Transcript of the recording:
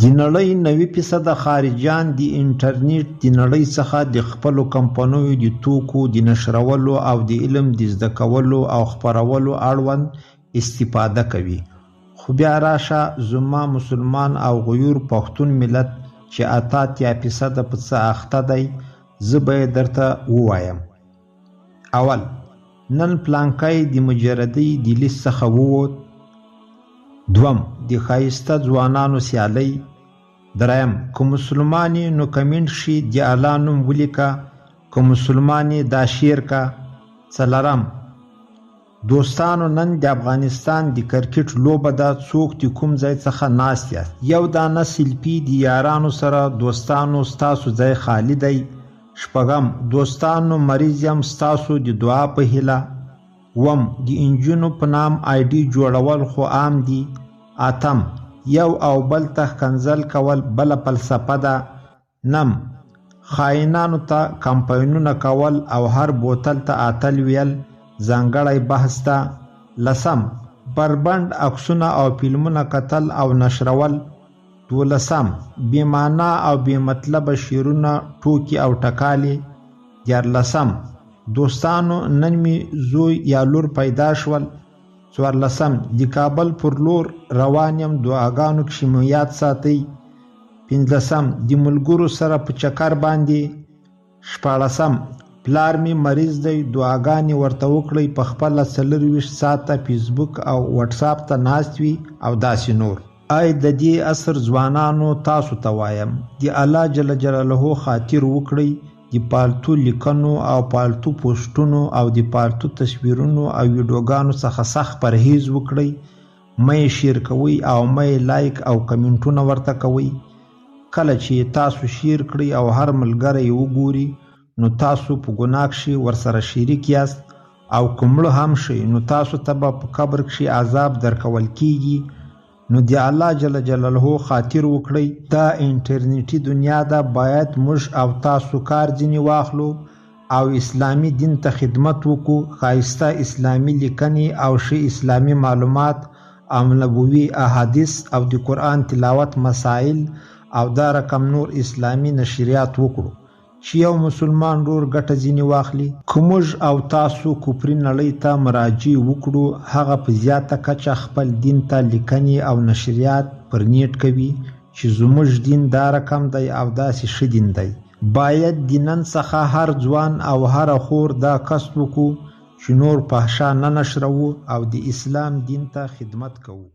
د نړۍ 90% خارجيان د انټرنیټ د نړۍ څخه د خپلو کمپنیو د توکو د نشرولو او د علم د زده کولو او خپرولو اړوند استفاده کوي. خو بیا راشه زما مسلمان او غیور پښتون ملت چې 88% په څه اخته دی، زه به یې درته ووایم. اول، نن پلانکی د مجردۍ د لیست څخه ووت. دوم، د ښایسته ځوانانو سیالۍ. دریم، که مسلمانې نو کمنټ شي د الله نوم ولیکه، که مسلمانې دا شیر کا. څلرم، دوستانو نن د افغانستان د کرکټ لوبه ده، څوک د کوم ځای څخه ناست یاست، یو دانه سیلفي د یارانو سره، دوستانو ستاسو ځای خالی دی. شپږم، دوستانو مریض یم، ستاسو د دعا په هیله. اووم، د انجونو په نام آی ډي جوړول خو عام دي. اتم، یو او بل ته ښکنځل کول بله فلسفه ده. نم، خاینانو ته کمپاینونه کول او هر بوتل ته اتل ویل ځانګړی بحث ده. لسم، بربند عکسونه او فلمونه کتل او نشرول. دولسم، بېمعنا او بې مطلبه شعرونه، ټوکې او ټکالې. دیارلسم، دوستانو نن می زوی یا لور پیدا شول. څوارلسم، د کابل پر لور روان یم، دعاګانو کښې مو یاد ساتئ. پنځلسم، د ملګرو سره په چکر باندې. شپاړسم، پلار می مریض دی، دعاګانې ورته وکړئ، په خپله 24 ساعته فیسبوک او وټساپ ته ناست وي او داسې نور. ای د دې عصر ځوانانو تاسو ته وایم، د الله جل جلاله خاطر وکړئ، د پالتو لیکنو او پالتو پوسټونو او د پالتو تصویرونو او ویډیوګانو څخه سخت پرهیز وکړئ. مه یې شیر کوئ او مه یې لایک او کمنټونه ورته کوئ. کله چې تاسو شیر کړئ او هر ملګری یې وګوري نو تاسو په ګناه کښې ورسره شریک یاست، او که مړه هم شئ نو تاسو ته به په قبر کښې عذاب درکول کیږي. نو د الله جل جلاله خاطر وکړئ. دا انټرنیټي دنیا ده، باید موږ او تاسو کار ځینې واخلو او اسلامي دین ته خدمت وکړو. ښایسته اسلامي لیکنې او ښه اسلامي معلومات او نبوي احادیث او د قرآن تلاوت مسائل او دا رقم نور اسلامي نشریات وکړو چې یو مسلمان ورور ګټه ځینې واخلي. که موږ او تاسو کفري نړۍ ته مراجعه وکړو، هغه په زیاته کچه خپل دین ته لیکنې او نشریات پر نیټ کوي چې زموږ دین دا رقم دی او داسې ښه دین دی. باید د نن څخه هر ځوان او هره خور دا قصد وکړو چې نور فحشا نه نشروو او د اسلام دین ته خدمت کوو.